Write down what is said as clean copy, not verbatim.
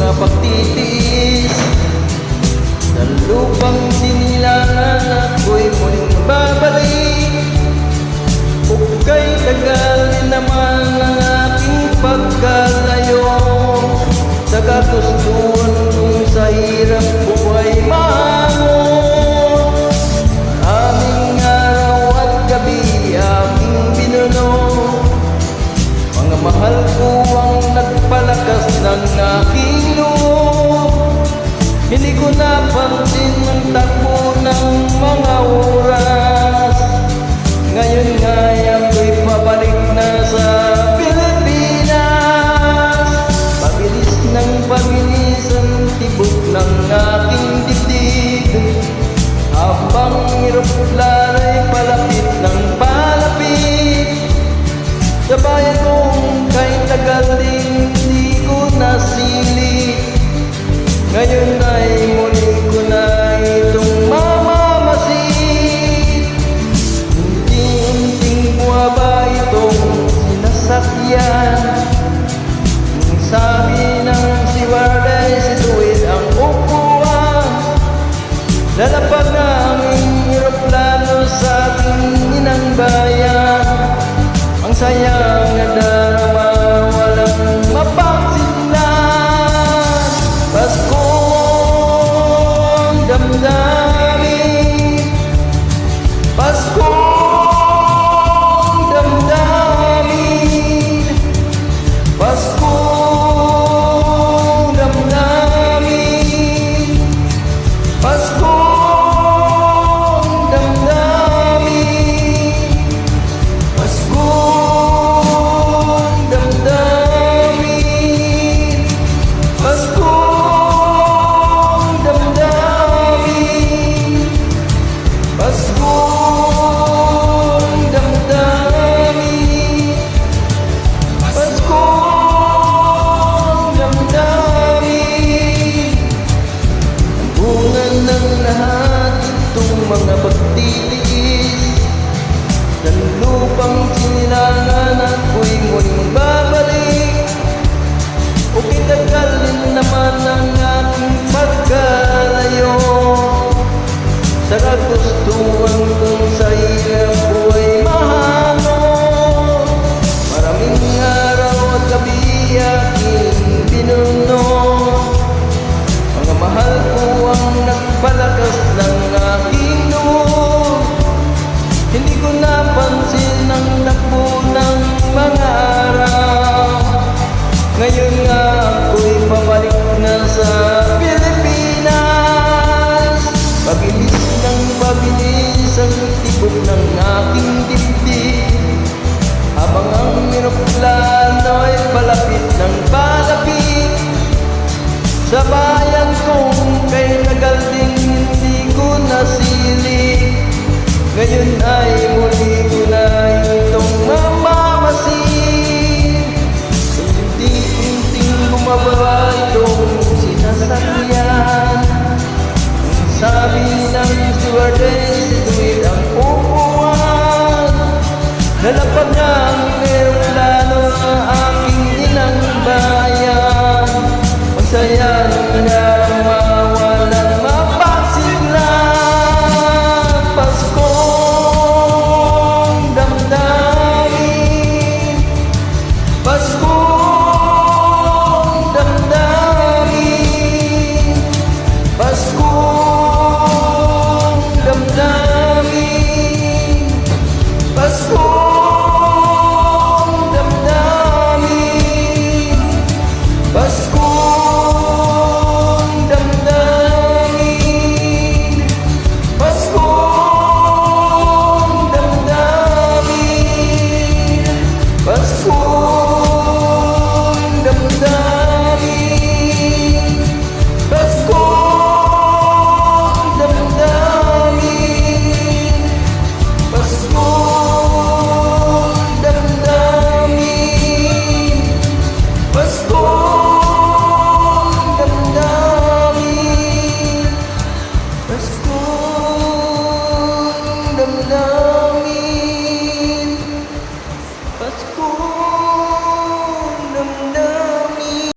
mga pagtitiis sa lupang sinilangan, ako'y muling babalik. Kay tagal din naman ang aking pagkalayo sa kagustuhan kong sa hirap buhay mahango. Aming araw at gabi aking binuno, mga mahal ko ang nagpalakas ng aking loob. Hindi ko napansin ang takbo ng mga oras. Ngayon nga ako'y pabalik na sa Pilipinas. Pabilis ng pabilis ang tibok ng aking dibdib, habang eroplana'y palapit ng palapit. Sa bayan kong kay tagal din hindi ko nasili, ngayon ay muli ko na itong mamamasid. Unti-unting buwaba itong sinasakyan. Ang sabi ng siwarday, situin ang upuan. Lalapag na ang eroplano sa ating inang bayan. Ang sayang na darama, walang mapagsinlan. Paskong damdamin, Paskong damdamin, Paskong damdamin, Paskong damdamin, Paskong damdamin, Paskong damdamin, Paskong damdamin, Paskong damdamin. Ang bunga ng lahat itong mga pagtitiis sa lupang sinilangan, ako'y muling babalik. O kitagal din naman ang aking pagkalayo sa kagustuhan kong sa hirap buhay mahango. Maraming araw at gabi aking binuno, mga mahal ko ang nagpalakas ng aking loob. Hindi ko napansin ang takbo ng mga araw. Ngayon nga ako'y pabalik na sa Pilipinas. Pabilis ng pabilis ang tibok ng aking dibdib, habang ang eroplano ay palapit ng palapit. Sa bayan kong kay tagal ding hindi ko nasili, ngayon ay muli ko na itong mamamasid. Unti-unting bumaba itong sinasakyan. Ang sabi ng stewardess, situin ang upuan. Lalapag na ang eroplano ng aking inang bayan. Ang saya